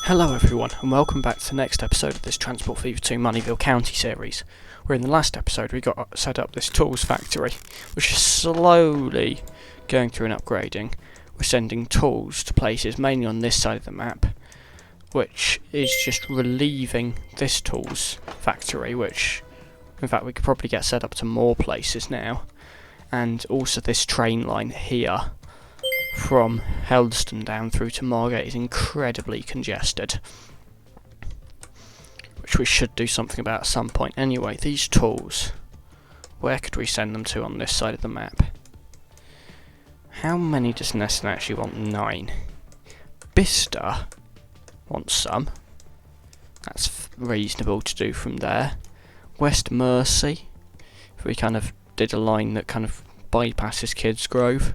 Hello everyone, and welcome back to the next episode of this Transport Fever 2 Moneyville County series, where in the last episode we got set up this tools factory, which is slowly going through an upgrading. We're sending tools to places mainly on this side of the map, which is just relieving this tools factory, which in fact we could probably get set up to more places now, and also this train line here from Helston down through to Margate is incredibly congested, which we should do something about at some point. Anyway, these tools, where could we send them to on this side of the map? How many does Neston actually want? 9. Bicester wants some. That's reasonable to do from there. West Mersey, if we kind of did a line that kind of bypasses Kidsgrove.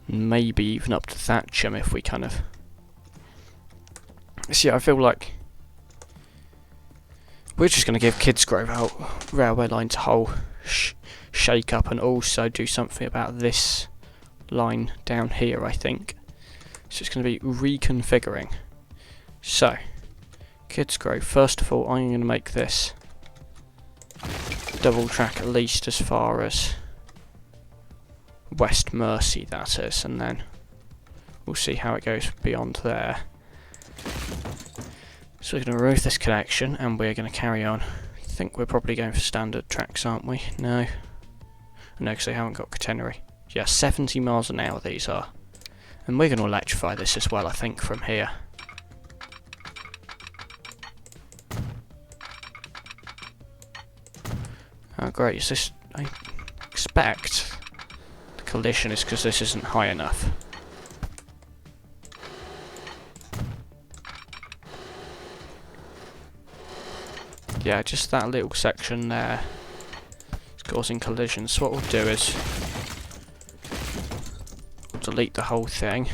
Maybe even up to Thatcham if we kind of... See, I feel like we're just going to give Kidsgrove out railway lines a whole shake up, and also do something about this line down here, I think. So it's going to be reconfiguring. So, Kidsgrove, first of all, I'm going to make this double track at least as far as West Mersey, that is, and then we'll see how it goes beyond there. So we're going to remove this connection and we're going to carry on. I think we're probably going for standard tracks, aren't we? No, because they haven't got catenary. Yeah, 70 miles an hour these are. And we're going to electrify this as well, I think, from here. Oh great, is this... I expect collision is because this isn't high enough. Yeah, just that little section there is causing collisions. So what we'll do is we'll delete the whole thing.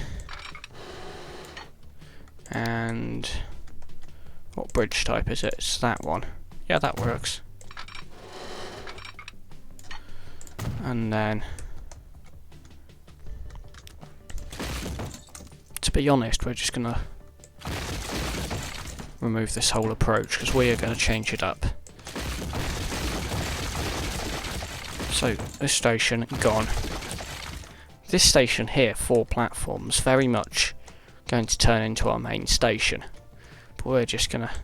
And what bridge type is it? It's that one. Yeah, that works. And then, to be honest, we're just going to remove this whole approach because we are going to change it up. So, this station, gone. This station here, 4 platforms, very much going to turn into our main station. But we're just going to...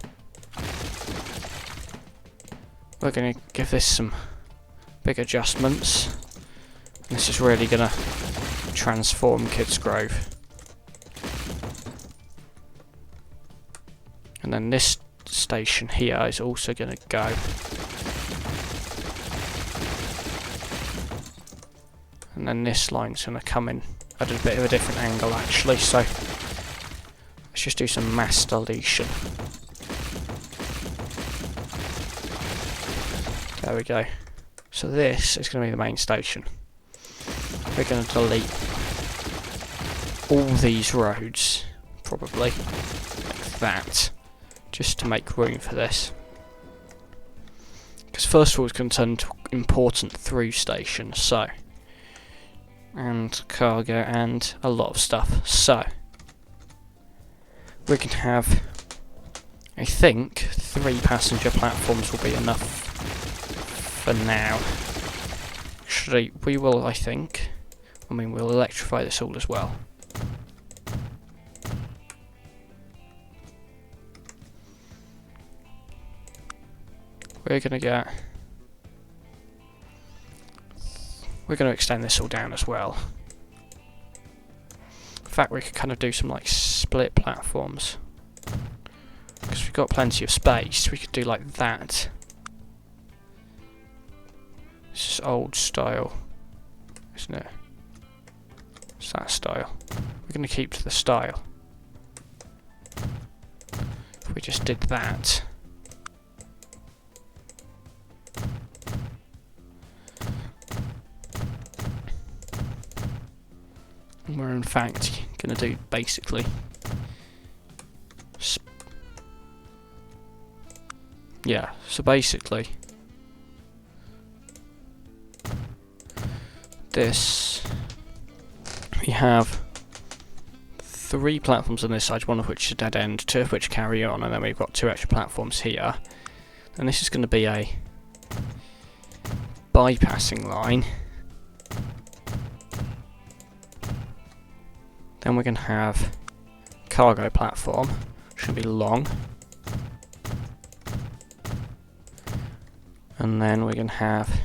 We're going to give this some big adjustments. And this is really going to transform Kidsgrove. And then this station here is also going to go. And then this line's going to come in at a bit of a different angle actually, so let's just do some mass deletion. There we go. So this is going to be the main station. We're going to delete all these roads, probably, like that, just to make room for this. Because first of all it's going to turn into important through station, so, and cargo and a lot of stuff. So, we can have, I think, 3 passenger platforms will be enough for now. Actually, we will, I think, we'll electrify this all as well. We're going to extend this all down as well. In fact, we could kind of do some like split platforms. Because we've got plenty of space, we could do like that. This is old style, isn't it? It's that style. We're going to keep to the style. If we just did that. We're in fact going to do basically yeah, so basically this we have 3 platforms on this side, one of which is a dead end, 2 of which carry on, and then we've got 2 extra platforms here. And this is going to be a bypassing line. Then we're going to have cargo platform, which should be long. And then we're going to have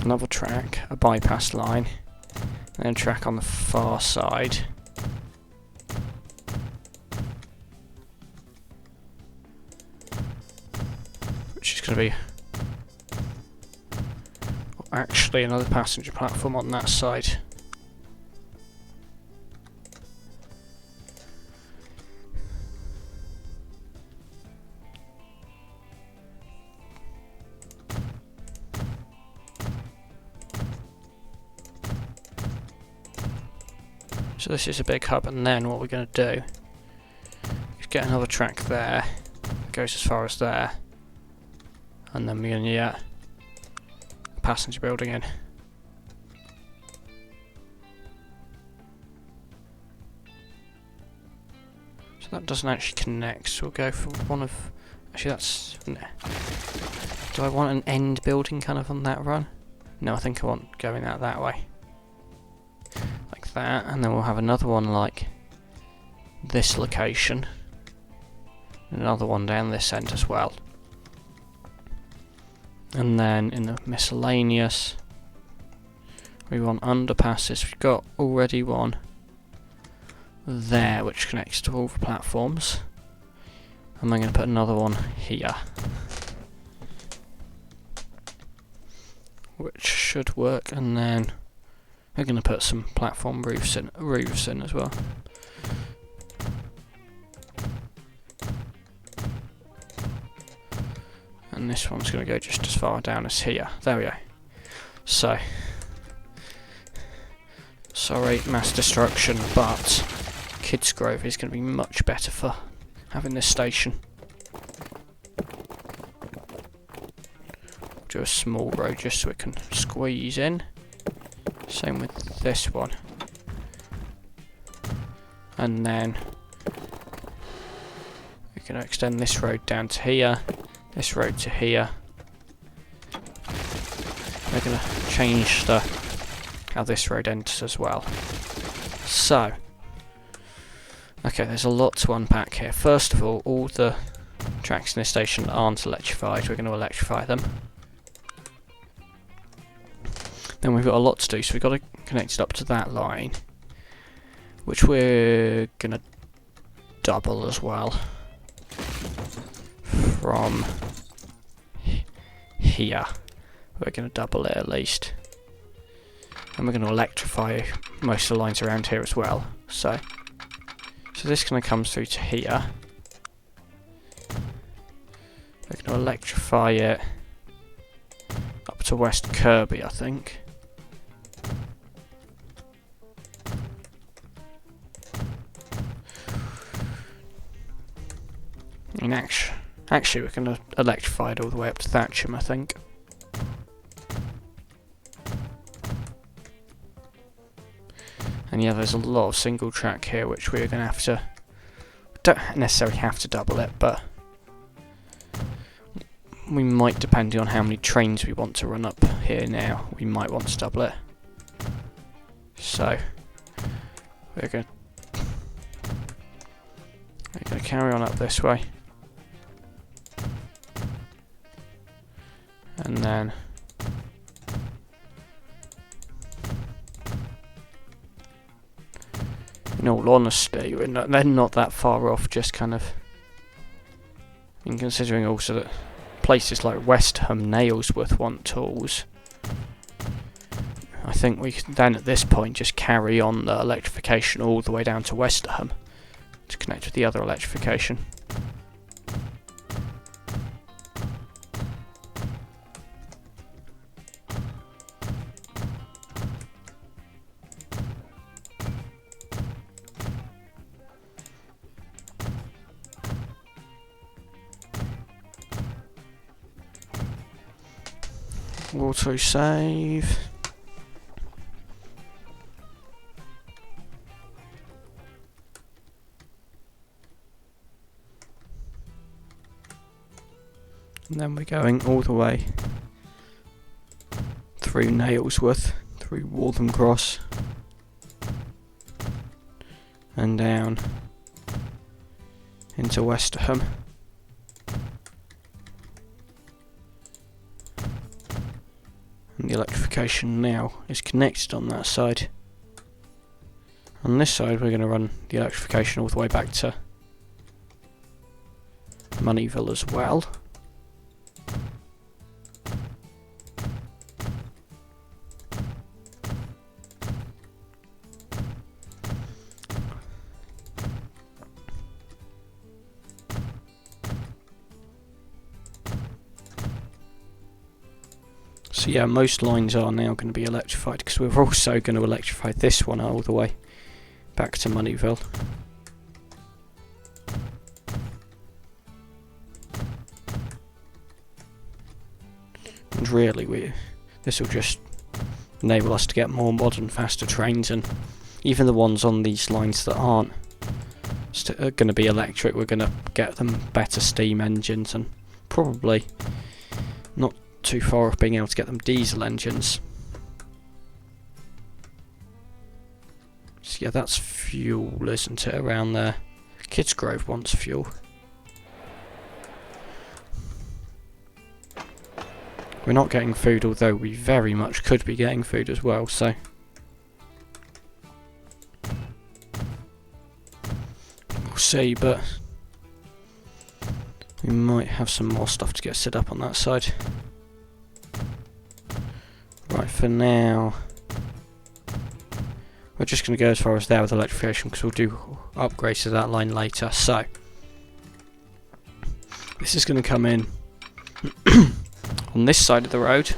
another track, a bypass line, and then a track on the far side. Which is going to be actually another passenger platform on that side. So this is a big hub, and then what we're going to do is get another track there, that goes as far as there, and then we're going to get a passenger building in. So that doesn't actually connect, so we'll go for one of... Actually that's... No. Do I want an end building kind of on that run? No, I think I want going out that way. That, and then we'll have another one like this location, another one down this end as well, and then in the miscellaneous we want underpasses. We've got already one there which connects to all the platforms, and I'm going to put another one here which should work, and then we're going to put some platform roofs in as well. And this one's going to go just as far down as here. There we go. So, sorry, mass destruction, but Kids Grove is going to be much better for having this station. Do a small road just so it can squeeze in. Same with this one. And then we're going to extend this road down to here, this road to here. We're going to change how this road enters as well. So, okay, there's a lot to unpack here. First of all the tracks in this station aren't electrified. We're going to electrify them. Then we've got a lot to do, so we've got to connect it up to that line, which we're going to double as well from here. We're going to double it at least, and we're going to electrify most of the lines around here as well. So this kind of comes through to here. We're going to electrify it up to West Kirby, I think. And actually we're going to electrify it all the way up to Thatcham, I think. And yeah, there's a lot of single track here which we're going to have to... Don't necessarily have to double it, but we might, depending on how many trains we want to run up here now, we might want to double it. So we're going to carry on up this way. And then in all honesty, they're not that far off, just kind of, I mean, considering also that places like Westham, Nailsworth want tools, I think we can then at this point just carry on the electrification all the way down to Westerham to connect with the other electrification. Auto save. And then we're going all the way through Nailsworth, through Waltham Cross, and down into Westerham. And the electrification now is connected on that side. On this side we're going to run the electrification all the way back to Moneyville as well. So yeah, most lines are now going to be electrified, because we're also going to electrify this one all the way back to Moneyville. And really, this will just enable us to get more modern, faster trains, and even the ones on these lines that aren't going to be electric, we're going to get them better steam engines, and probably not too far off being able to get them diesel engines. So yeah, that's fuel, isn't it, around there? Kidsgrove wants fuel. We're not getting food, although we very much could be getting food as well, so we'll see, but we might have some more stuff to get set up on that side. Right, for now we're just going to go as far as there with electrification, because we'll do upgrades to that line later. So this is going to come in on this side of the road.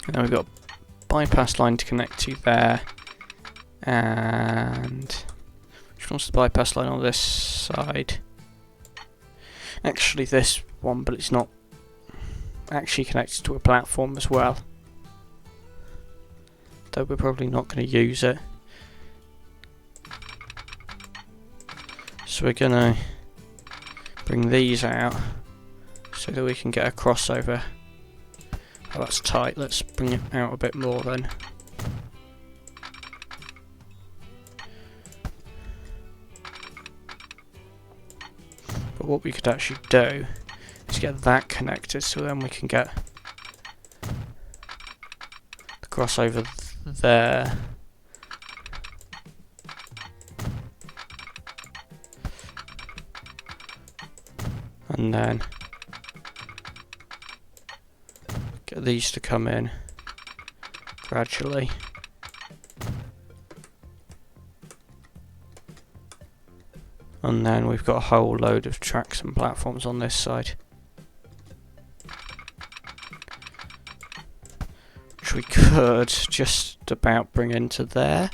And then we've got a bypass line to connect to there. And which one's the bypass line on this side? Actually this one, but it's not actually connected to a platform as well, though we're probably not going to use it. So we're going to bring these out so that we can get a crossover. Oh, that's tight. Let's bring it out a bit more then. But what we could actually do is get that connected, so then we can get the crossover there. And then get these to come in gradually. And then we've got a whole load of tracks and platforms on this side, which we could just about bring into there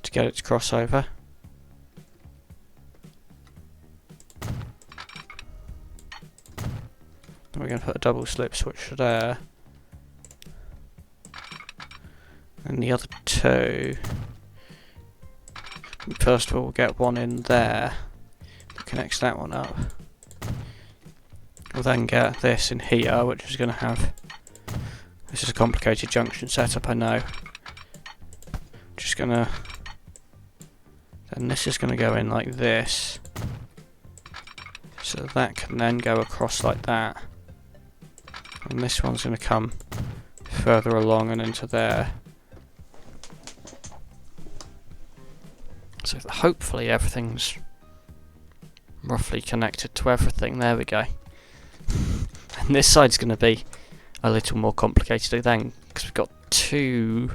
to get it to cross over. Then we're going to put a double slip switch there. And the other two, first of all, we'll get one in there that connects that one up. We'll then get this in here, which is going to have, this is a complicated junction setup, I know. Just going to, then this is going to go in like this, so that can then go across like that. And this one's going to come further along and into there. So hopefully everything's roughly connected to everything. There we go. And this side's going to be a little more complicated then, because we've got two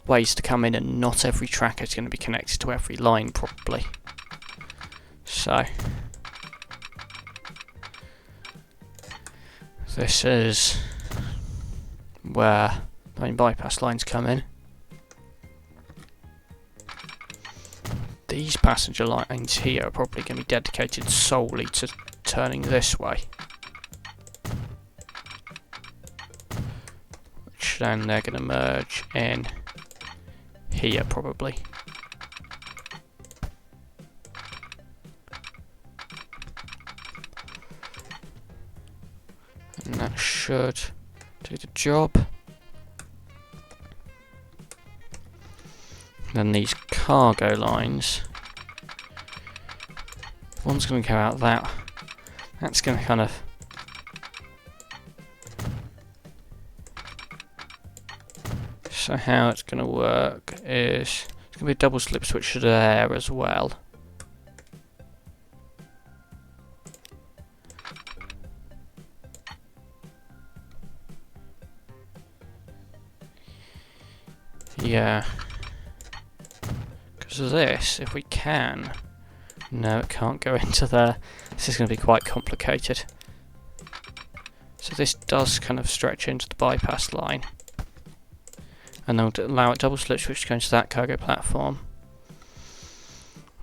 ways to come in, and not every track is going to be connected to every line probably. So this is where the main bypass lines come in. These passenger lines here are probably going to be dedicated solely to turning this way, which which then they're going to merge in here probably. And that should do the job. Then these cargo lines, one's going to go out that. That's going to kind of so how it's going to work is it's going to be a double slip switch there as well. Yeah. Because of this, if we can... No, it can't go into there. This is going to be quite complicated. So this does kind of stretch into the bypass line. And they'll allow a double slip switch to go into that cargo platform.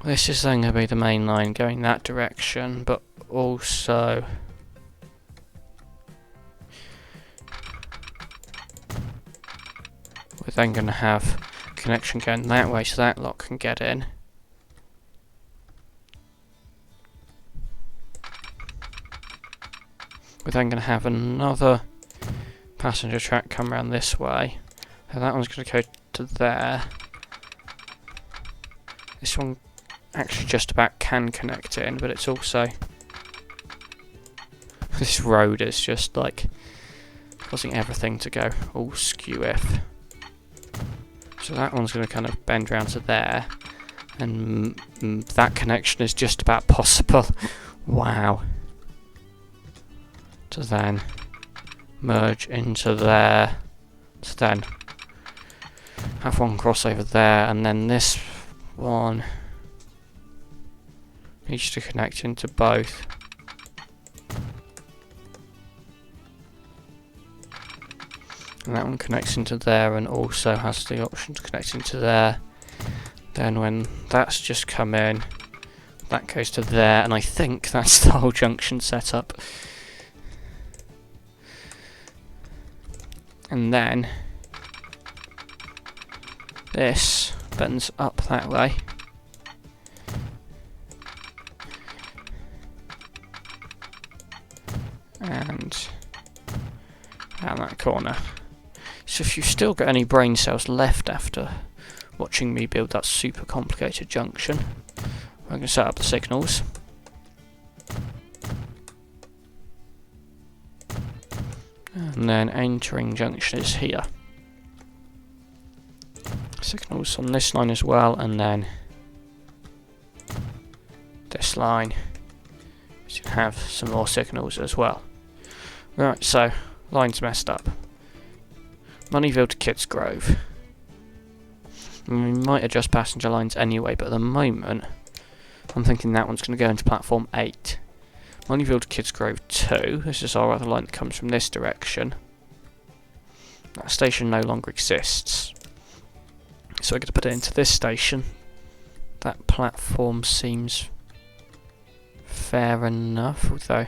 This is then going to be the main line going that direction, but also... we're then going to have a connection going that way so that lot can get in. We're then going to have another passenger track come around this way. So that one's going to go to there. This one actually just about can connect in, but it's also... this road is just like causing everything to go all skew-if. So that one's going to kind of bend round to there. And that connection is just about possible. Wow. To then merge into there, to then have one crossover there, and then this one needs to connect into both. And that one connects into there and also has the option to connect into there. Then when that's just come in, that goes to there, and I think that's the whole junction setup. And then this bends up that way. And around that corner. So if you've still got any brain cells left after watching me build that super complicated junction, I'm going to set up the signals. And then entering junction is here. Signals on this line as well, and then this line. We should have some more signals as well. Right, so line's messed up. Moneyville to Kidsgrove. We might adjust passenger lines anyway, but at the moment I'm thinking that one's going to go into platform 8. Moneyville to Kidsgrove 2. This is our other line that comes from this direction. That station no longer exists. So we're going to put it into this station. That platform seems fair enough, although I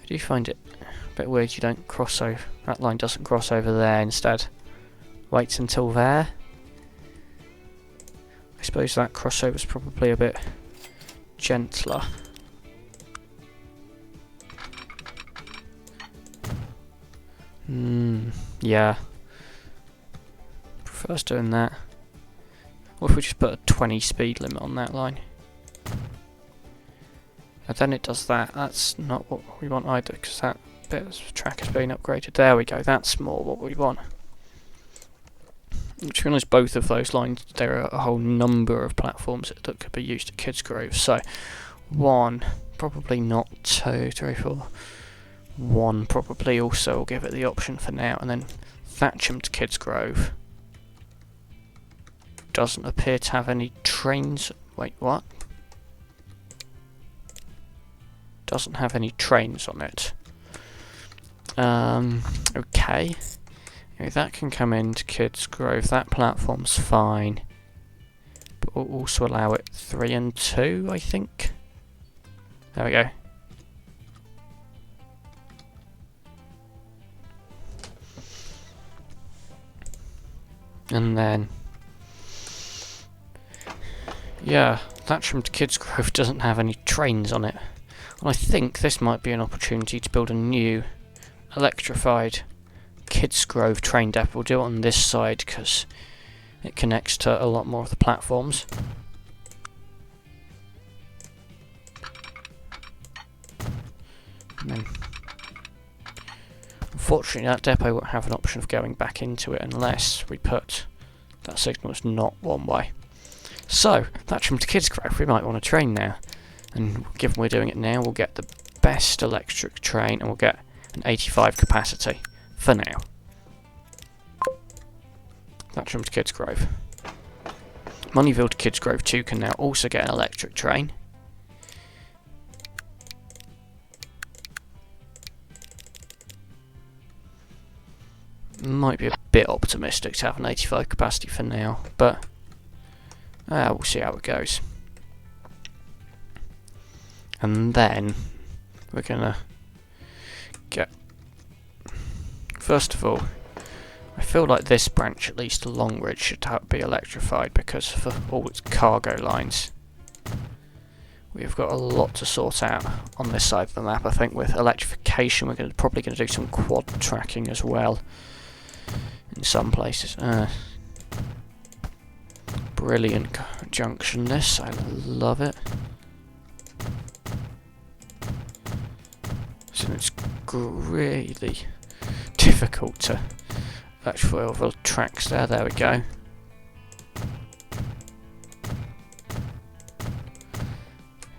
do find it a bit weird you don't cross over. That line doesn't cross over there, instead waits until there. I suppose that crossover is probably a bit gentler. Yeah. Prefers doing that. What if we just put a 20 speed limit on that line? And then it does that. That's not what we want either, because that bit of track has been upgraded. There we go. That's more what we want. To be honest, both of those lines, there are a whole number of platforms that could be used at Kidsgrove. So, 1, probably not 2, 3, 4. 1 probably also will give it the option for now, and then Thatcham to Kidsgrove doesn't appear to have any trains. Wait, what? Doesn't have any trains on it. Okay. Anyway, that can come into Kidsgrove. That platform's fine. But we'll also allow it 3 and 2, I think. There we go. And then, yeah, Thatcham to Kidsgrove doesn't have any trains on it. And I think this might be an opportunity to build a new electrified Kidsgrove train depot. We'll do it on this side because it connects to a lot more of the platforms. And then, unfortunately, that depot won't have an option of going back into it unless we put that signal as not one way. So, Thatcham to Kidsgrove, we might want a train now. And given we're doing it now, we'll get the best electric train and we'll get an 85 capacity for now. Thatcham to Kidsgrove. Moneyville to Kidsgrove 2 can now also get an electric train. Might be a bit optimistic to have an 85 capacity for now, but we'll see how it goes. And then we're gonna get, first of all, I feel like this branch, at least Longridge, should be electrified because for all its cargo lines we've got a lot to sort out on this side of the map. I think with electrification we're probably going to do some quad tracking as well in some places. Brilliant junction this, I love it. So it's really difficult to electrify all the tracks there. There we go.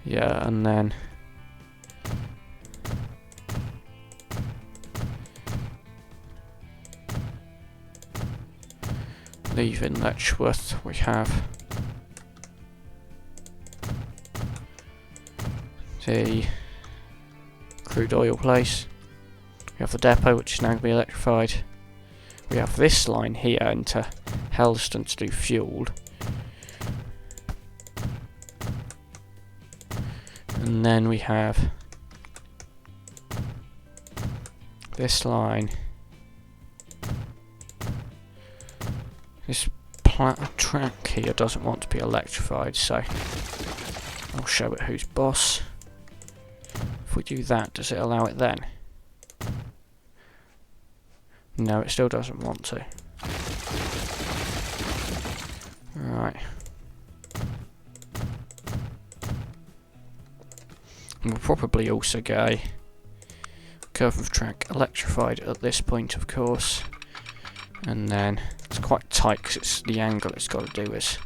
Yeah, and then leaving Letchworth, we have the crude oil place. We have the depot, which is now going to be electrified. We have this line here into Helston to do fuel. And then we have this line. This track here doesn't want to be electrified, so I'll show it who's boss. If we do that, does it allow it then? No, it still doesn't want to. Right. We'll probably also get a curve of track electrified at this point, of course. And then it's quite tight because it's the angle it's got to do is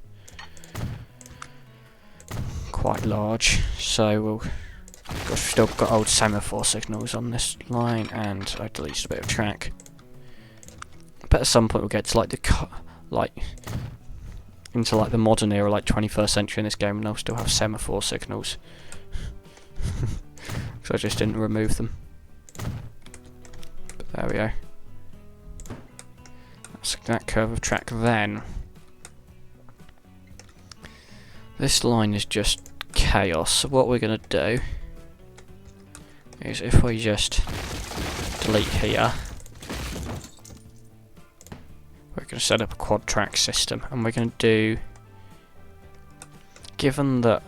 quite large. So we'll, gosh, we've still got old semaphore signals on this line, and I deleted a bit of track. But at some point we'll get to like into like the modern era, like 21st century in this game, and they'll still have semaphore signals. So I just didn't remove them. But there we go. That's that curve of track then. This line is just chaos, so what we're going to do is if we just delete here, we're going to set up a quad track system, and we're going to do, given that,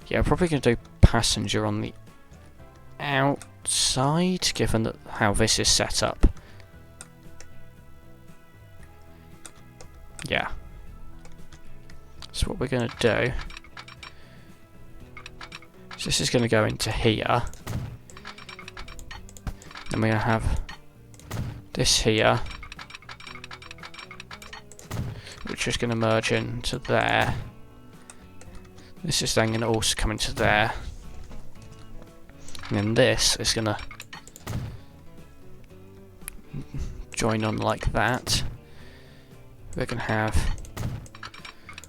yeah, we're probably going to do passenger on the outside, given that how this is set up. Yeah. So what we're going to do is this is going to go into here. Then we're going to have this here, which is going to merge into there. This is then going to also come into there. And then this is going to join on like that. We're going to have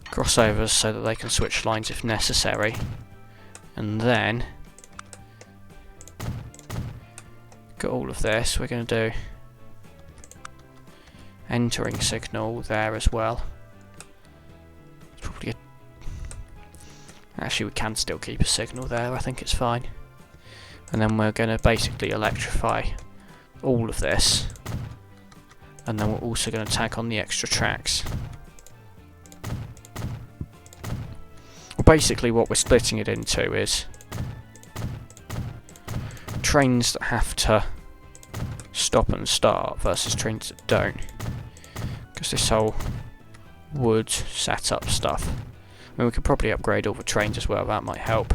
crossovers so that they can switch lines if necessary. And then got all of this. We're going to do entering signal there as well. It's probably actually we can still keep a signal there, I think it's fine. And then we're going to basically electrify all of this and then we're also going to tack on the extra tracks. Well, basically what we're splitting it into is trains that have to stop and start versus trains that don't, because this whole wood setup stuff, I mean, we could probably upgrade all the trains as well, that might help.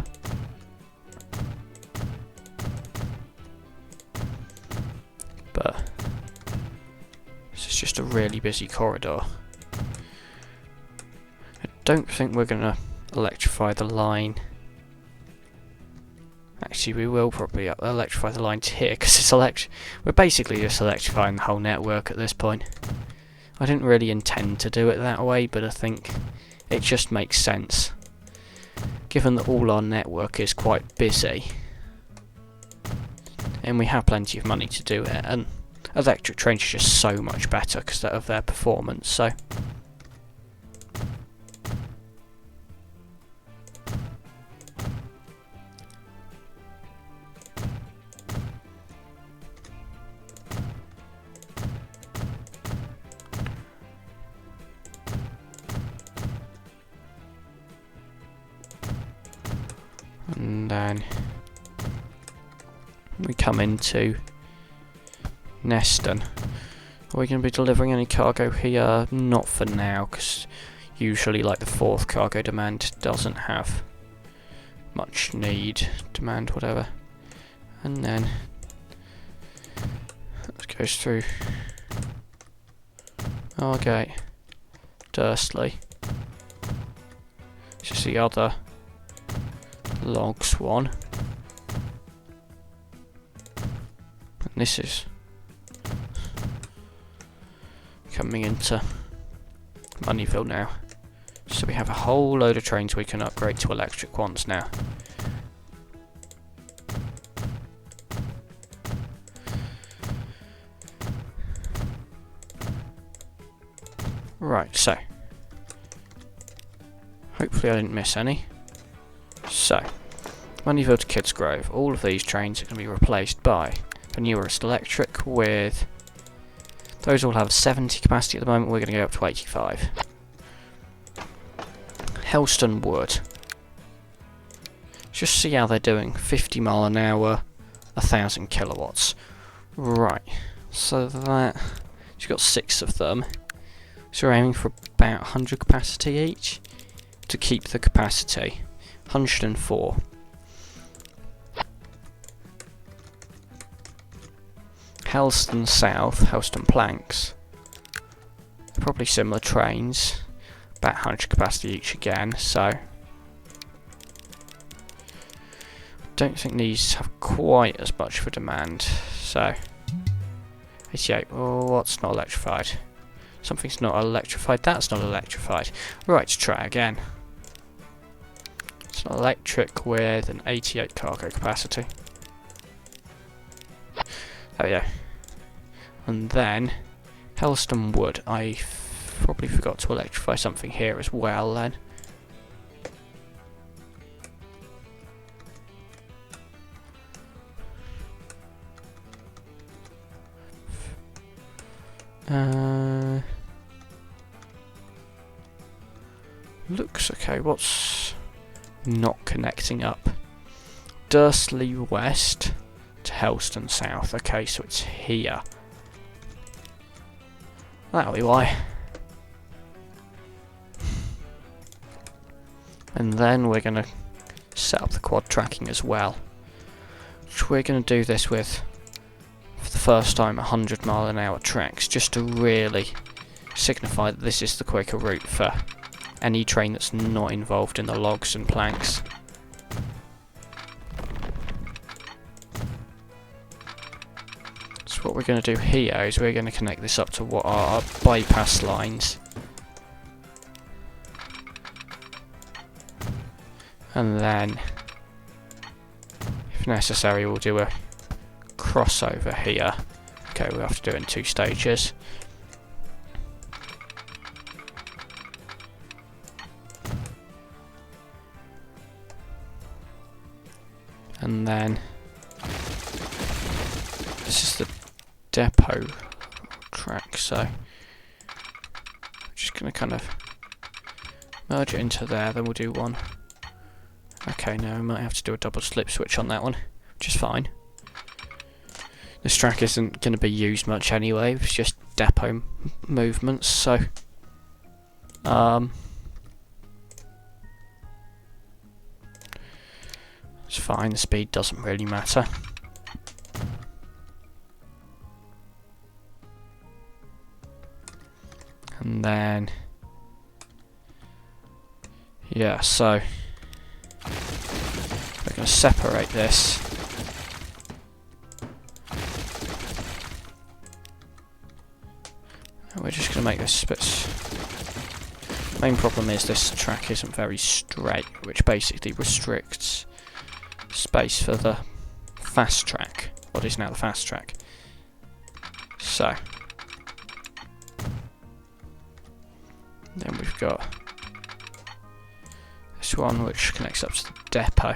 But this is just a really busy corridor. I don't think we're going to electrify the line. Actually, we will probably electrify the lines here, because it's we're basically just electrifying the whole network at this point. I didn't really intend to do it that way, but I think it just makes sense, given that all our network is quite busy, and we have plenty of money to do it, and electric trains are just so much better because of their performance, so... And then we come into Neston. Are we going to be delivering any cargo here? Not for now, because usually like the fourth cargo demand doesn't have much need, demand, whatever. And then it goes through Argate, Dursley. It's just the other logs one. And this is coming into Moneyville now. So we have a whole load of trains we can upgrade to electric ones now. Right, so hopefully I didn't miss any. So, Moneyville to Kidsgrove, all of these trains are going to be replaced by the newest electric with... Those all have 70 capacity at the moment, we're going to go up to 85. Helston Wood. Just see how they're doing. 50 mile an hour, 1000 kilowatts. Right, so that... You've got 6 of them. So we're aiming for about 100 capacity each to keep the capacity. 104. Helston South, Helston Planks. Probably similar trains. About 100 capacity each again, so... Don't think these have quite as much for demand, so... 88, oh, what's not electrified? Something's not electrified, that's not electrified. Right, to try again. It's an electric with an 88 cargo capacity. There we go. And then, Helston Wood. I probably forgot to electrify something here as well then. Looks okay, what's not connecting up? Dursley West to Helston South. Okay, so it's here. That'll be why. And then we're going to set up the quad tracking as well. Which we're going to do this with, for the first time, 100 mile an hour tracks, just to really signify that this is the quicker route for any train that's not involved in the logs and planks. So what we're going to do here is we're going to connect this up to what are our bypass lines. And then, if necessary, we'll do a crossover here. Okay, we'll have to do it in 2 stages. And then, this is the depot track. track, so just going to kind of merge it into there, then we'll do one. Okay, now we might have to do a double slip switch on that one, which is fine. This track isn't going to be used much anyway, it's just depot movements, so it's fine, the speed doesn't really matter. And then, yeah, so we're going to separate this. And we're just going to make this bits. Main problem is this track isn't very straight, which basically restricts space for the fast track, what is now the fast track. So then we've got this one which connects up to the depot,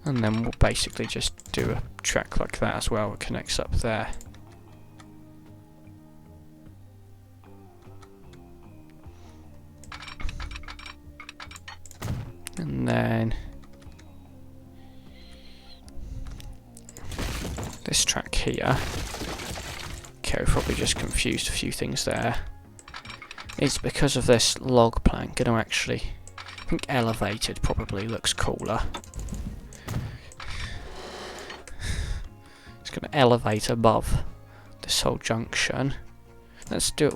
and then we'll basically just do a track like that as well, it connects up there. And then this track here, okay, we've probably just confused a few things there. It's because of this log plank, going to actually, I think elevated probably looks cooler. It's going to elevate above this whole junction. Let's do it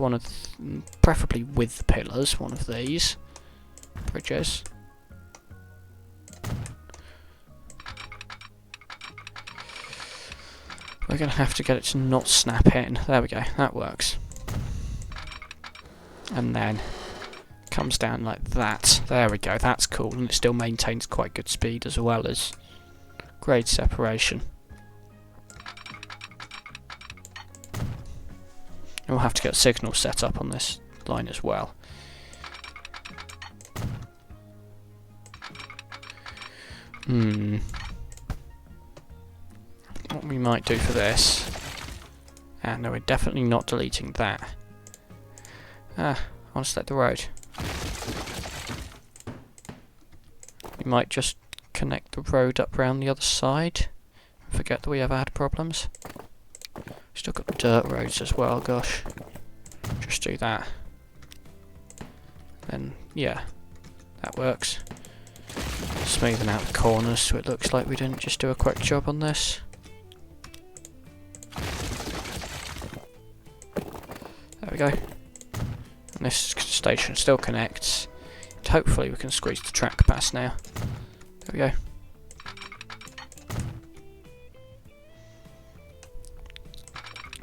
preferably with the pillars, one of these bridges. We're going to have to get it to not snap in. There we go, that works. And then comes down like that. There we go, that's cool, and it still maintains quite good speed as well as grade separation. And we'll have to get a signal set up on this line as well. What we might do for this, and no, we're definitely not deleting that. I'll select the road. We might just connect the road up round the other side. Forget that we ever had problems. Still got dirt roads as well, gosh. Just do that. Then, yeah, that works. Smoothing out the corners so it looks like we didn't just do a quick job on this. There we go. And this station still connects. And hopefully we can squeeze the track past now. There we go.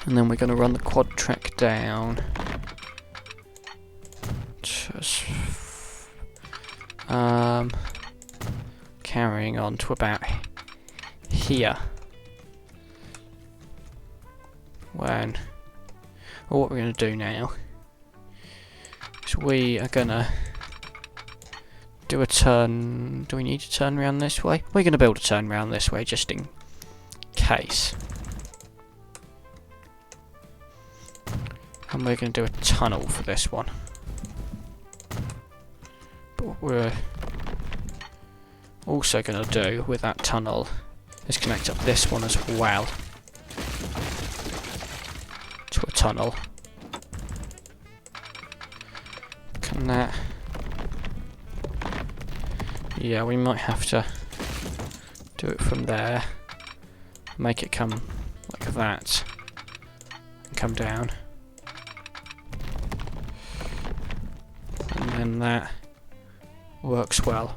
And then we're going to run the quad track down. Carrying on to about here. What we're going to do now is we are going to do a turn. Do we need to turn around this way? We're going to build a turn around this way just in case. And we're going to do a tunnel for this one. But what we're also going to do with that tunnel is connect up this one as well to a tunnel. Can that... Yeah, we might have to do it from there. Make it come like that. And come down. And then that works well.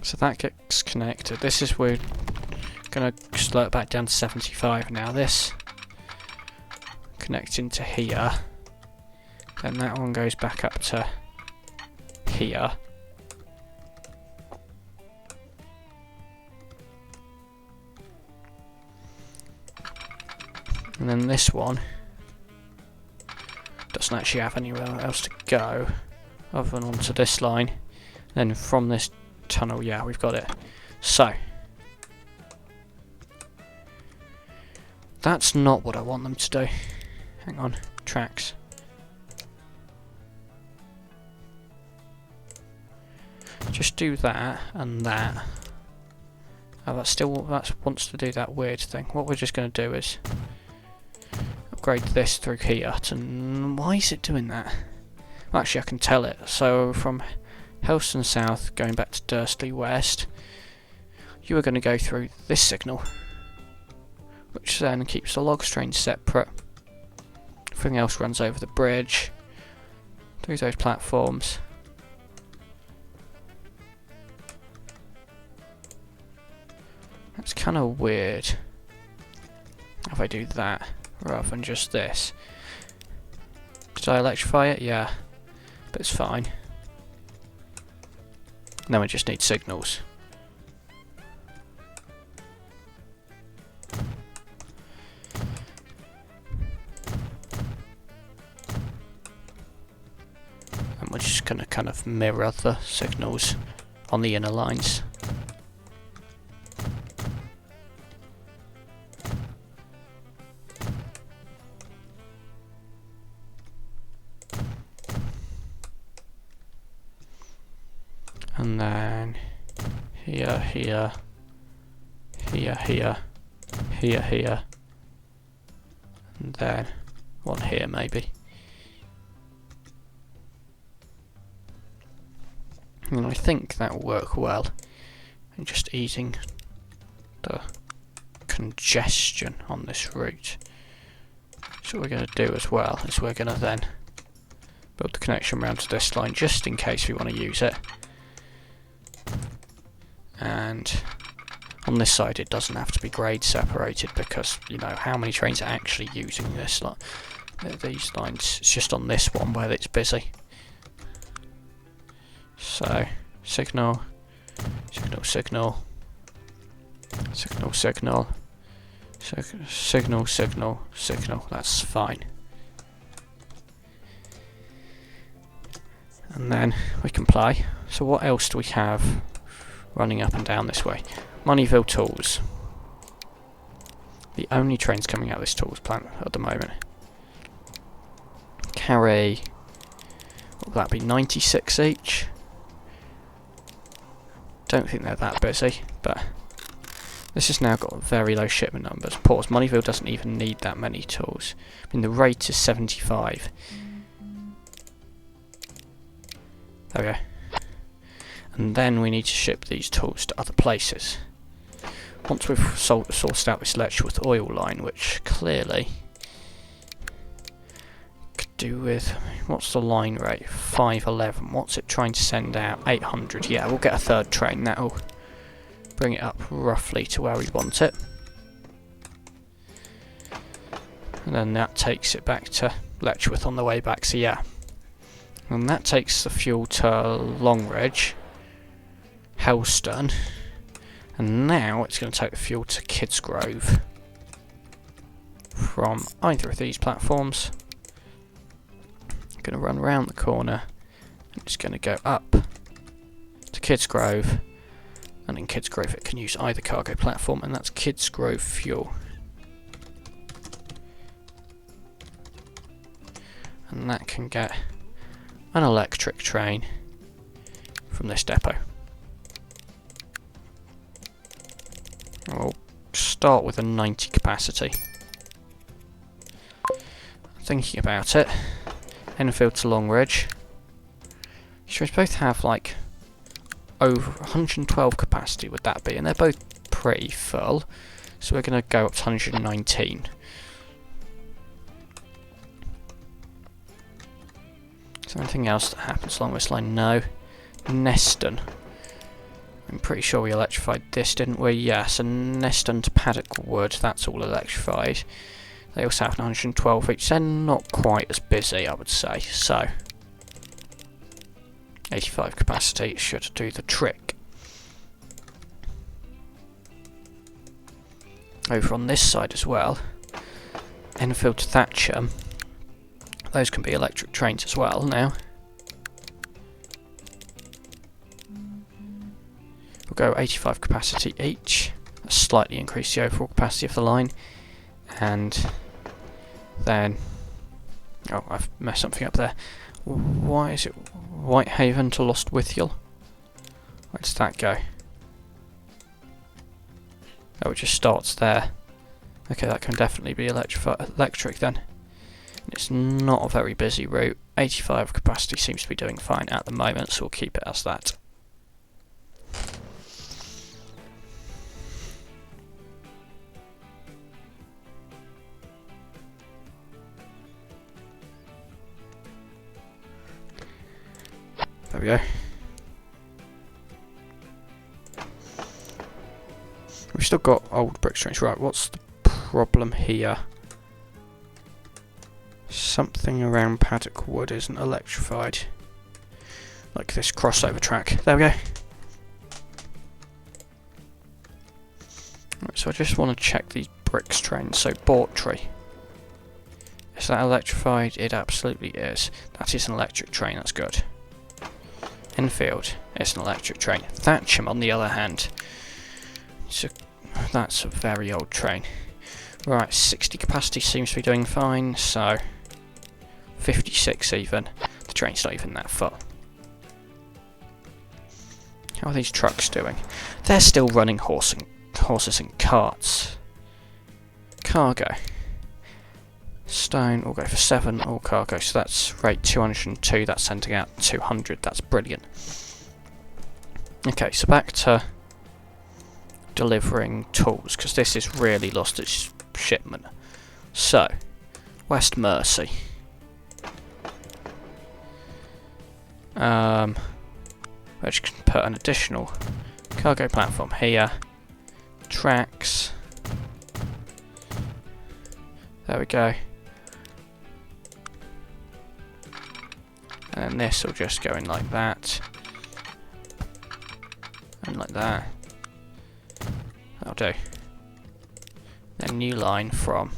So that gets connected. This is, we're going to slow it back down to 75 now. This connects into here. Then that one goes back up to here. And then this one doesn't actually have anywhere else to go other than onto this line. Then from this tunnel, yeah, we've got it. So That's not what I want them to do. Hang on, tracks. Just do that and that. Oh, that wants to do that weird thing. What we're just going to do is upgrade this through here. Why is it doing that? Well, actually, I can tell it. So from Helston South, going back to Dursley West, you are going to go through this signal, which then keeps the log train separate. Everything else runs over the bridge, through those platforms. That's kind of weird if I do that rather than just this. Did I electrify it? Yeah, but it's fine. Now we just need signals. And we're just going to kind of mirror the signals on the inner lines. And then here, here, here, here, here, here, and then one here maybe. And I think that will work well. And just easing the congestion on this route. So what we're going to do as well is we're going to then build the connection round to this line just in case we want to use it. And on this side it doesn't have to be grade separated because, you know, how many trains are actually using this? These lines, it's just on this one where it's busy. So, signal, signal, signal, signal, signal, signal, signal, signal, that's fine. And then we can play. So what else do we have running up and down this way? Moneyville tools. The only trains coming out of this tools plant at the moment. Carry, what would that be, 96 each? Don't think they're that busy, but this has now got very low shipment numbers. Pause, Moneyville doesn't even need that many tools. I mean, the rate is 75. There we go. And then we need to ship these tools to other places. Once we've sourced out this Letchworth oil line, which clearly could do with, what's the line rate? 511. What's it trying to send out? 800. Yeah, we'll get a third train. That'll bring it up roughly to where we want it. And then that takes it back to Letchworth on the way back, so yeah. And that takes the fuel to Longridge, Helston, and now it's going to take the fuel to Kidsgrove from either of these platforms. I'm going to run around the corner, and it's going to go up to Kidsgrove, and in Kidsgrove it can use either cargo platform, and that's Kidsgrove fuel. And that can get an electric train from this depot. We'll start with a 90 capacity. Thinking about it, Enfield to Longridge. Should we both have like over 112 capacity, would that be? And they're both pretty full, so we're going to go up to 119. Is there anything else that happens along this line? No. Neston. I'm pretty sure we electrified this, didn't we? Yes, and Neston to Paddock Wood, that's all electrified. They also have 112 each. They're not quite as busy, I would say. So, 85 capacity should do the trick. Over on this side as well, Enfield to Thatcham. Those can be electric trains as well now. We'll go 85 capacity each. That'll slightly increase the overall capacity of the line. and then... Oh, I've messed something up there. Why is it Whitehaven to Lostwithiel? Where does that go? Oh, it just starts there. Okay, that can definitely be electric then. It's not a very busy route. 85 capacity seems to be doing fine at the moment, so we'll keep it as that. There we go. We've still got old brick trains. Right, what's the problem here? Something around Paddock Wood isn't electrified. Like this crossover track. There we go. Right, so I just want to check these bricks trains. So Bawtry. Is that electrified? It absolutely is. That is an electric train, that's good. Enfield, it's an electric train. Thatcham, on the other hand, that's a very old train. Right, 60 capacity seems to be doing fine, so 56 even. The train's not even that full. How are these trucks doing? They're still running horses and carts. Cargo. Stone will go for 7, all cargo, so that's rate 202, that's sending out 200, that's brilliant. Okay, so back to delivering tools, because this has really lost its shipment. So, West Mersey. Which can put an additional cargo platform here. Tracks. There we go. And then this will just go in like that. And like that. That'll do. Then new line from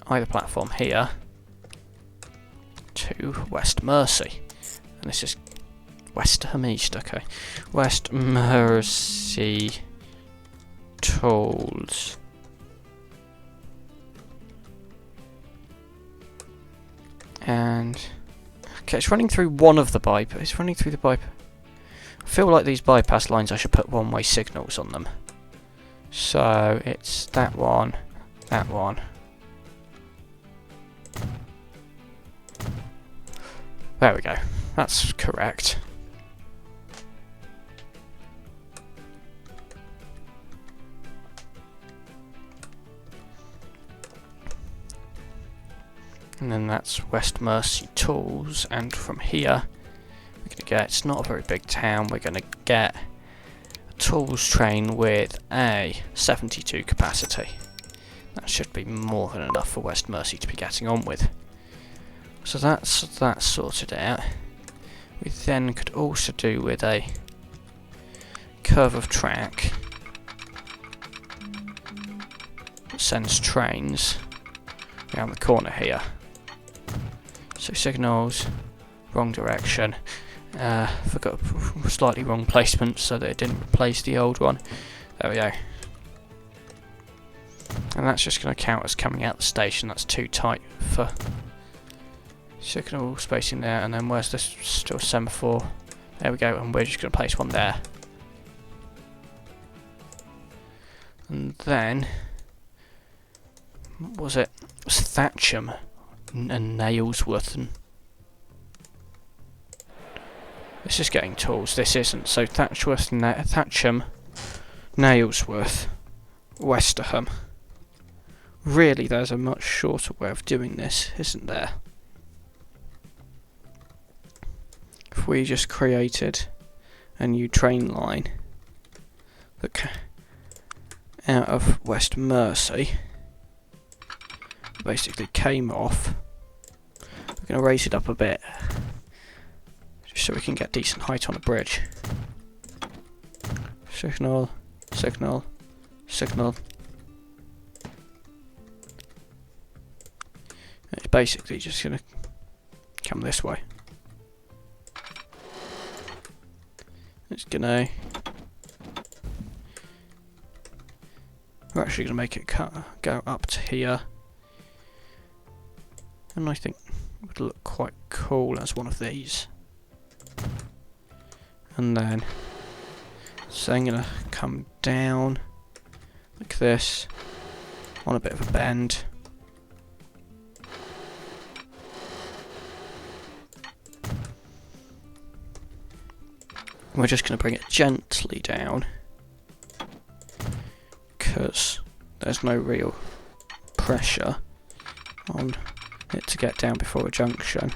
either platform here to West Mersey. And this is Westerham East, okay. West Mersey tools. And okay, it's running through one of the bypass. It's running through the bypass. I feel like these bypass lines I should put one-way signals on them. So it's that one, that one. There we go. That's correct. And then that's West Mersey Tools, and from here we're going to get, it's not a very big town, we're going to get a tools train with a 72 capacity. That should be more than enough for West Mersey to be getting on with. So that's that sorted out. We then could also do with a curve of track that sends trains around the corner here. So signals, wrong direction, forgot slightly wrong placement so that it didn't replace the old one. There we go. And that's just going to count as coming out the station, that's too tight for signal spacing there. And then where's this still semaphore? There we go, and we're just going to place one there. And then, what was it? It was Thatcham and Nailsworth, and this is getting tools, this isn't. So Thatcham, Nailsworth, Westerham. Really, there's a much shorter way of doing this, isn't there? If we just created a new train line that out of West Mersey basically came off. We're going to raise it up a bit just so we can get decent height on a bridge. Signal, signal, signal. It's basically just going to come this way. It's going to... We're actually going to make it go up to here. And I think it would look quite cool as one of these. And then, so I'm going to come down like this, on a bit of a bend. We're just going to bring it gently down, because there's no real pressure on it to get down before a junction.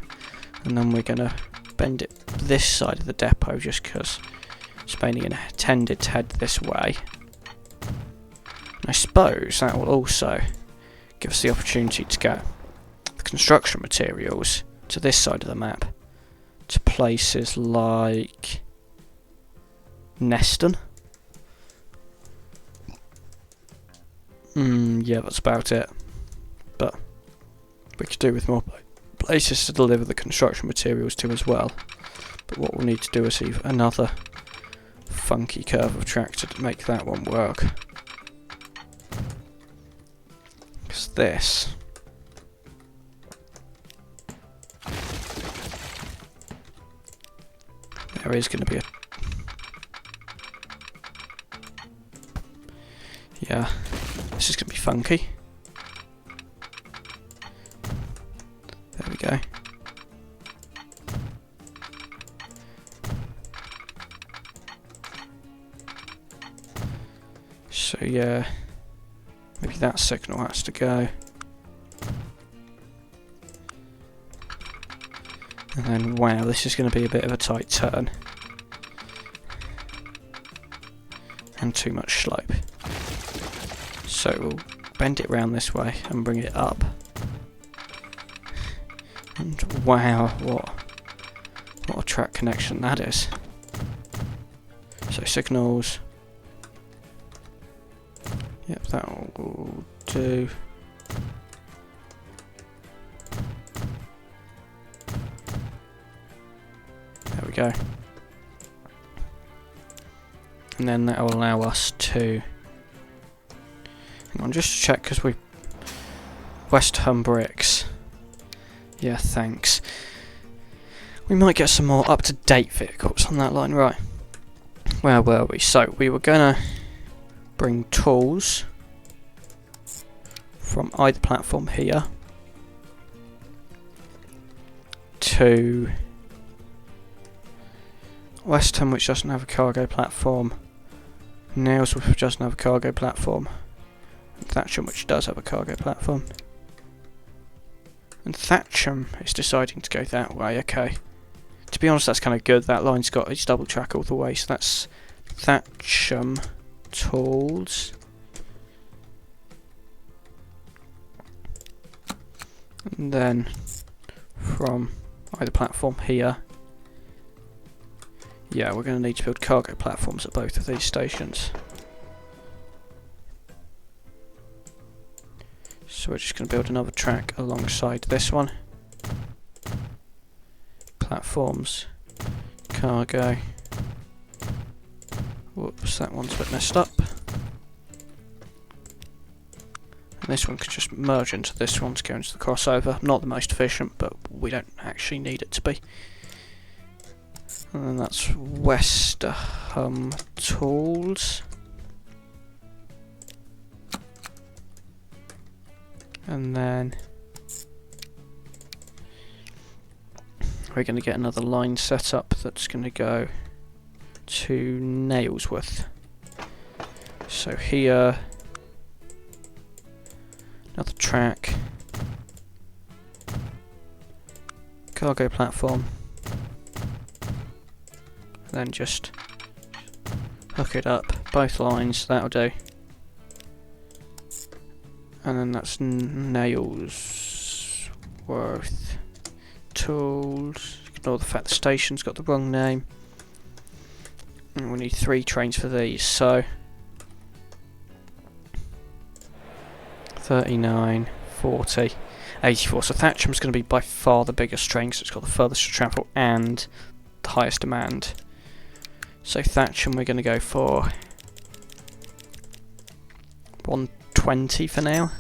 And then we're going to bend it this side of the depot just because it's mainly intended to head this way. And I suppose that will also give us the opportunity to get the construction materials to this side of the map, to places like Neston. Yeah, that's about it. But we could do with more places to deliver the construction materials to as well. But what we'll need to do is see another funky curve of track to make that one work. Because this... there is going to be a... yeah, this is going to be funky. There we go. So yeah, maybe that signal has to go. And then, wow, this is going to be a bit of a tight turn. And too much slope. So we'll bend it round this way and bring it up. And wow, what a track connection that is. So signals. Yep, that will do. There we go. And then that will allow us to... hang on, just to check, because we... West Ham bricks. Yeah, thanks. We might get some more up-to-date vehicles on that line, right. Where were we? So, we were gonna bring tools from either platform here to West Ham, which doesn't have a cargo platform, Nails, which doesn't have a cargo platform, and Thatcham, which does have a cargo platform. And Thatcham is deciding to go that way, okay. To be honest, that's kind of good. That line's got its double track all the way, so that's Thatcham tools. And then from either platform here, yeah, we're going to need to build cargo platforms at both of these stations. So we're just going to build another track alongside this one. Platforms, cargo. Whoops, that one's a bit messed up. And this one could just merge into this one to go into the crossover. Not the most efficient, but we don't actually need it to be. And then that's West Ham tools. And then we're going to get another line set up that's going to go to Nailsworth. So here, another track, cargo platform, and then just hook it up, both lines, that'll do. And then that's Nailsworth tools. Ignore the fact the station's got the wrong name. And we need 3 trains for these, so 39, 40, 84. So Thatcham's going to be by far the biggest train because it's got the furthest to travel and the highest demand. So Thatcham we're going to go for 120 for now.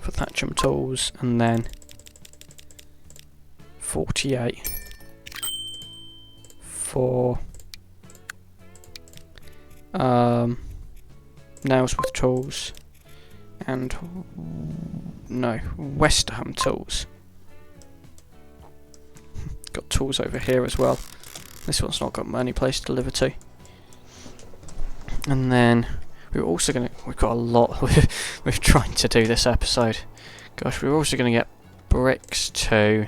For Thatcham tools, and then 48 for Nailsworth tools, and no, Westerham tools. Got tools over here as well. This one's not got any place to deliver to. And then we're also going to, we've got a lot we're trying to do this episode. Gosh, we're also going to get bricks too.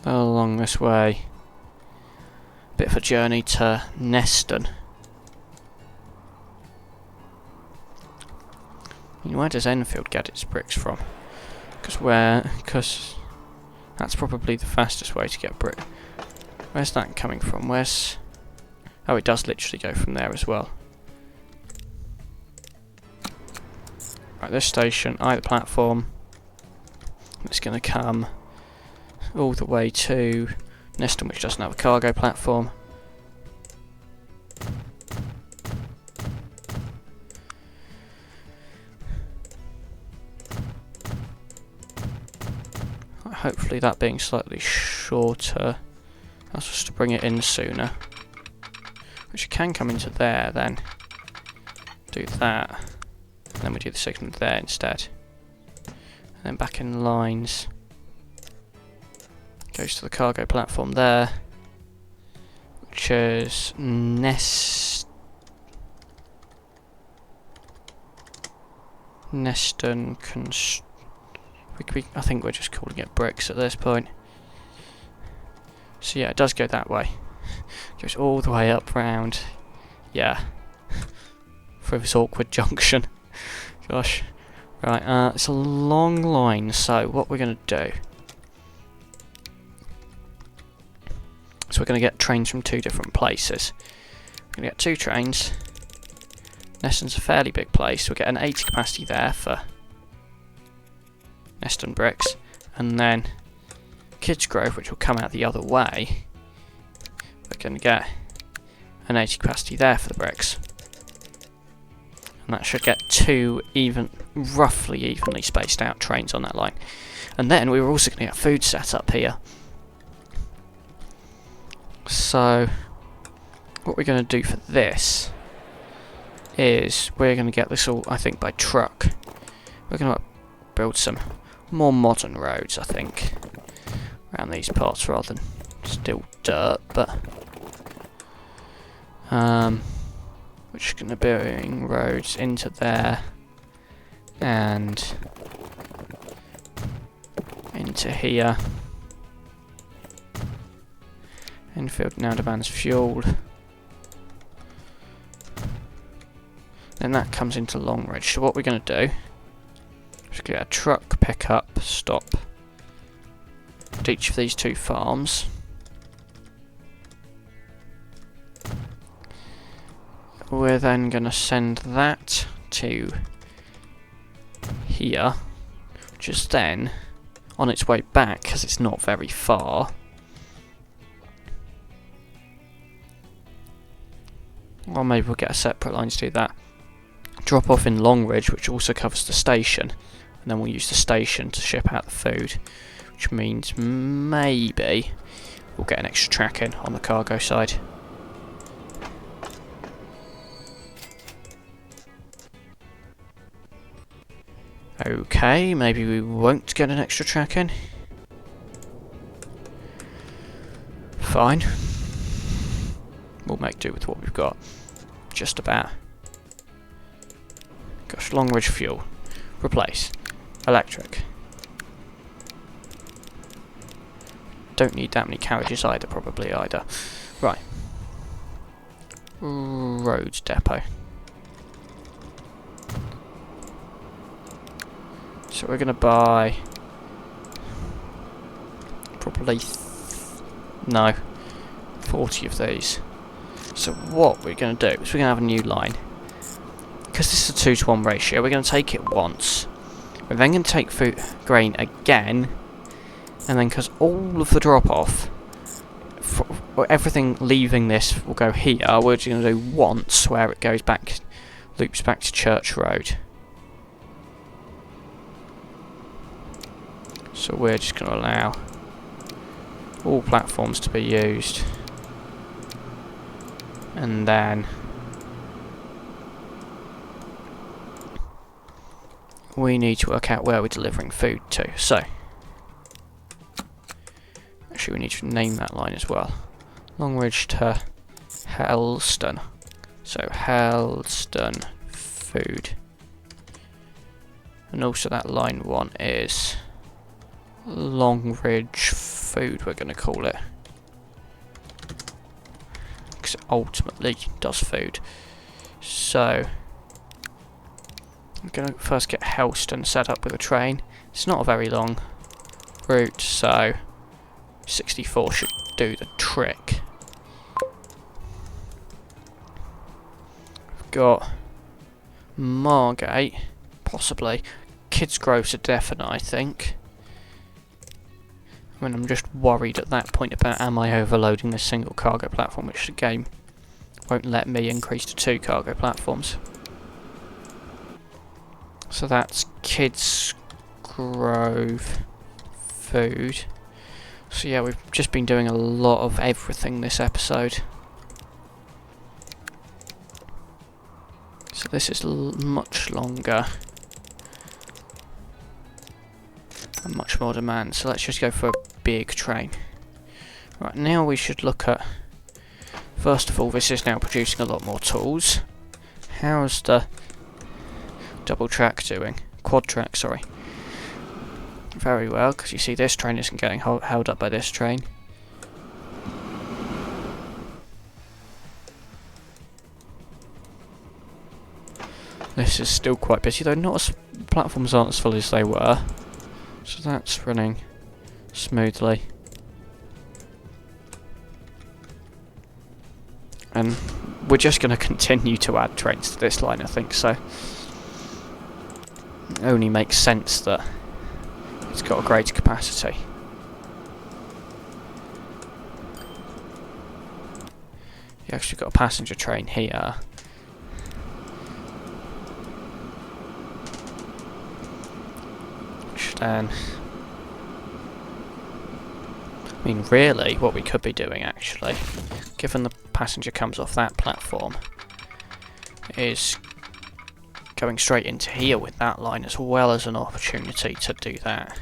Along this way. Bit of a journey to Neston. I mean, where does Enfield get its bricks from? Because that's probably the fastest way to get brick. Where's that coming from? Where's... Oh, it does literally go from there as well. Right, this station, either platform. It's going to come all the way to Neston, which doesn't have a cargo platform. Hopefully that being slightly shorter, that's just to bring it in sooner. Which can come into there then. Do that. And then we do the segment there instead. And then back in lines. Goes to the cargo platform there. Which is Neston I think we're just calling it bricks at this point. So yeah, it does go that way. Goes all the way up round. Yeah. For this awkward junction. Gosh. Right, it's a long line, so what we're going to do... So we're going to get trains from two different places. We're going to get two trains. Neston's a fairly big place. We'll get an 80 capacity there for Neston bricks, and then Kidsgrove, which will come out the other way. We're going to get an 80 capacity there for the bricks, and that should get two roughly evenly spaced out trains on that line. And then we were also going to get food set up here. So what we're going to do for this is we're going to get this all, I think, by truck. We're going to build some more modern roads, I think, around these parts rather than still dirt, but we're just going to building roads into there and into here. Enfield now demands fueled. Then that comes into Longridge. So what we're going to do is get a truck pickup stop at each of these two farms. We're then going to send that to here, which is then on its way back because it's not very far. Or maybe we'll get a separate line to do that. Drop off in Longridge, which also covers the station, and then we'll use the station to ship out the food, which means maybe we'll get an extra track in on the cargo side. Okay, maybe we won't get an extra track in. Fine. We'll make do with what we've got. Just about. Gosh, Longridge fuel. Replace. Electric. Don't need that many carriages either, probably either. Right. Roads depot. So we're going to buy... probably... no. 40 of these. So what we're going to do is we're going to have a new line. Because this is a 2-to-1 ratio, we're going to take it once. We're then going to take grain again. And then because all of the drop-off well, everything leaving this will go here. We're just going to do once where it goes back, loops back to Church Road. So we're just going to allow all platforms to be used, and then we need to work out where we're delivering food to. So actually we need to name that line as well. Longridge to Helston. So Helston food. And also that line 1 is Longridge food, we're going to call it. Because it ultimately does food. So I'm going to first get Helston set up with a train. It's not a very long route, so 64 should do the trick. We've got Margate, possibly. Kidsgrove's a definite, I think. I mean, I'm just worried at that point about am I overloading this single cargo platform, which the game won't let me increase to 2 cargo platforms. So that's Kidsgrove food. So yeah, we've just been doing a lot of everything this episode. So this is much longer and much more demand. So let's just go for a big train. Right, now we should look at, first of all, this is now producing a lot more tools. How's the double track doing? Quad track, sorry. Very well, because you see this train isn't getting held up by this train. This is still quite busy, though not as platforms aren't as full as they were. So that's running smoothly. And we're just going to continue to add trains to this line, I think, so it only makes sense that it's got a greater capacity. You actually got a passenger train here. Which then, I mean, really, what we could be doing, actually, given the passenger comes off that platform, is going straight into here with that line, as well as an opportunity to do that.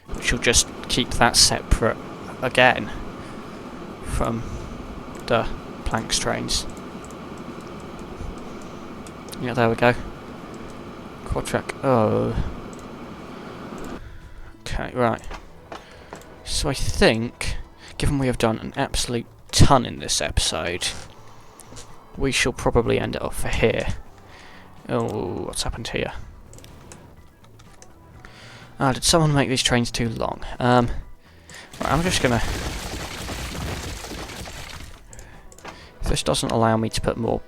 Which will just keep that separate again from the planks trains. Yeah, there we go. Quad track. Oh. Okay, right. So I think, given we have done an absolute ton in this episode, we shall probably end it off for here. Oh, what's happened here? Ah, did someone make these trains too long? Right, I'm just gonna... If this doesn't allow me to put more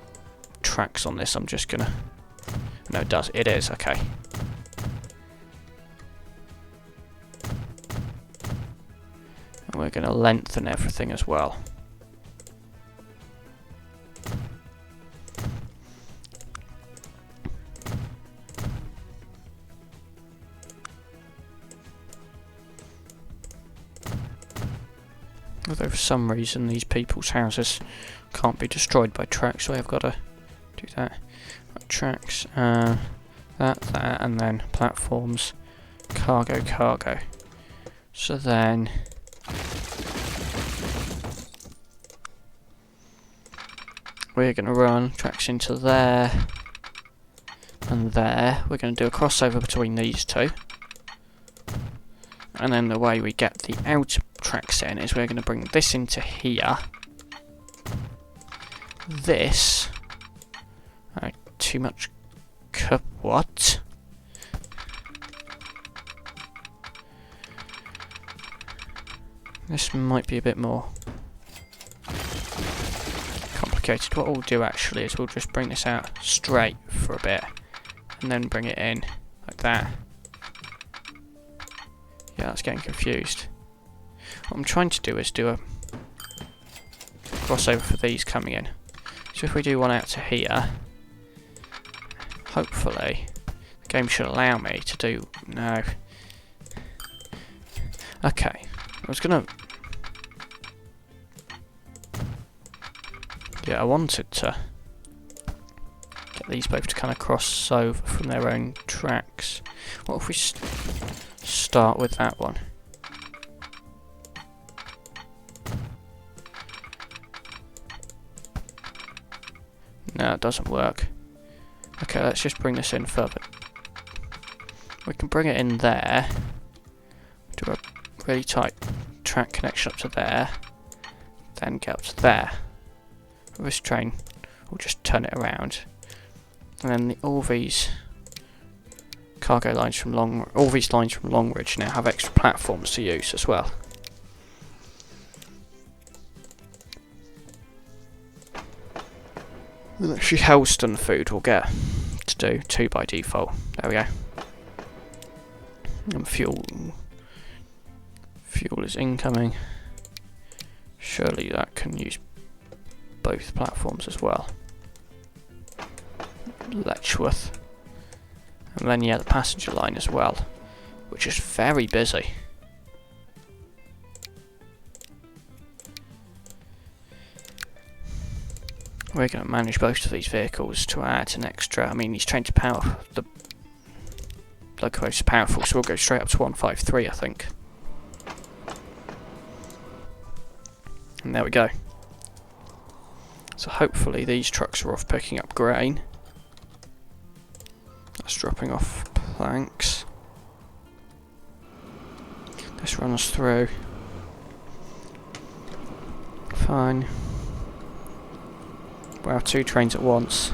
tracks on this, I'm just gonna... No, it does. It is, okay. And we're gonna lengthen everything as well. Although for some reason these people's houses can't be destroyed by tracks, so I've got to do that. Right, tracks, that, and then platforms, cargo. So then we're going to run tracks into there and there. We're going to do a crossover between these two. And then the way we get the outer tracks in is we're going to bring this into here. This. Too much. What? This might be a bit more complicated. What we'll do actually is we'll just bring this out straight for a bit and then bring it in like that. Yeah, that's getting confused. What I'm trying to do is do a crossover for these coming in. So if we do one out to here, hopefully the game should allow me to do... No. Okay. I was gonna... Yeah, I wanted to get these both to kind of cross over from their own tracks. What if we start with that one? No, it doesn't work. Okay, let's just bring this in further. We can bring it in there. Do a really tight track connection up to there. Then get up to there. This train will just turn it around. And then all these cargo lines from Longridge now have extra platforms to use as well. And actually Helston Food will get to do 2 by default. There we go. And fuel is incoming. Surely that can use both platforms as well. Letchworth. And then yeah, the passenger line as well, which is very busy. We're going to manage both of these vehicles to add an extra. I mean, these trains are powerful. The locomotives are powerful, so we'll go straight up to 153, I think. And there we go. So hopefully these trucks are off picking up grain. That's dropping off planks. This runs through. Fine. Wow, 2 trains at once.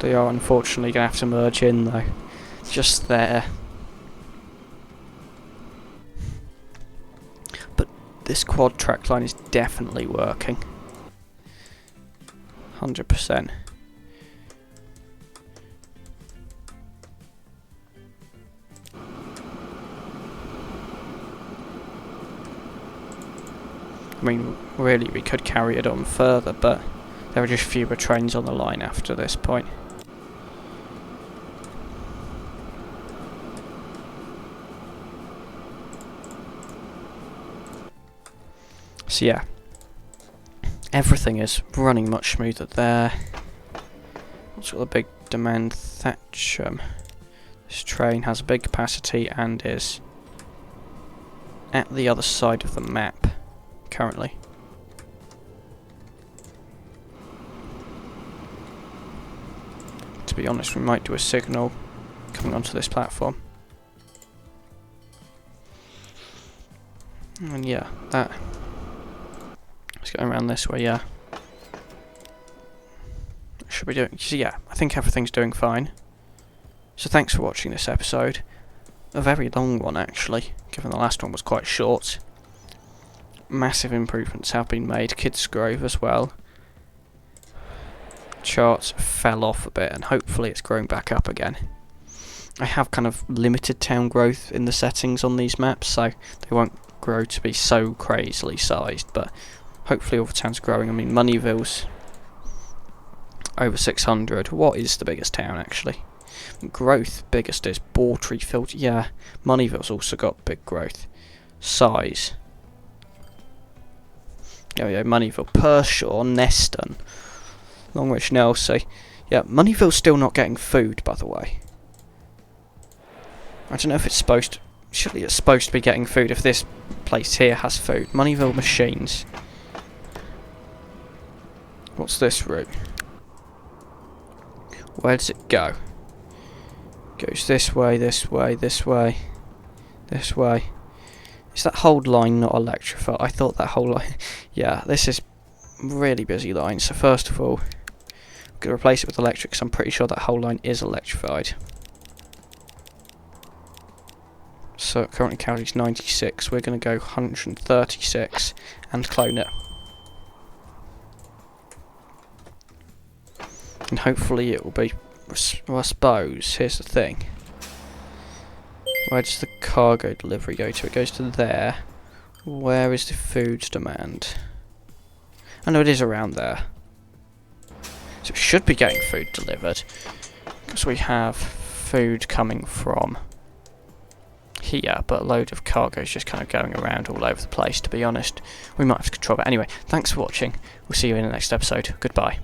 They are unfortunately going to have to merge in though. Just there. But this quad track line is definitely working. 100%. I mean, really, we could carry it on further, but there are just fewer trains on the line after this point. So yeah, everything is running much smoother there. What's got a big demand? Thatcham. This train has a big capacity and is at the other side of the map currently. To be honest, we might do a signal coming onto this platform. And yeah, that is going around this way, yeah. Should we do it? So yeah, I think everything's doing fine. So thanks for watching this episode. A very long one actually, given the last one was quite short. Massive improvements have been made. Kidsgrove as well. Charts fell off a bit and hopefully it's growing back up again. I have kind of limited town growth in the settings on these maps, so they won't grow to be so crazily sized, but hopefully all the towns are growing. I mean, Moneyville's over 600. What is the biggest town actually? Growth biggest is Bawtry, Filter. Yeah, Moneyville's also got big growth. Size. Oh yeah, Moneyville, Pershore, Neston, Longridge, Nelsey. Yeah, Moneyville's still not getting food, by the way. I don't know if it's supposed to... Surely it's supposed to be getting food if this place here has food. Moneyville machines. What's this route? Where does it go? Goes this way, this way, this way, this way. Is that whole line not electrified? I thought that whole line... Yeah, this is really busy line. So first of all, I'm going to replace it with electric, because I'm pretty sure that whole line is electrified. So currently carries 96. We're going to go 136 and clone it. And hopefully it will be... Well, I suppose, here's the thing. Where does the cargo delivery go to? It goes to there. Where is the food demand? I know it is around there. So it should be getting food delivered. Because we have food coming from here, but a load of cargo is just kind of going around all over the place, to be honest. We might have to control that. Anyway, thanks for watching. We'll see you in the next episode. Goodbye.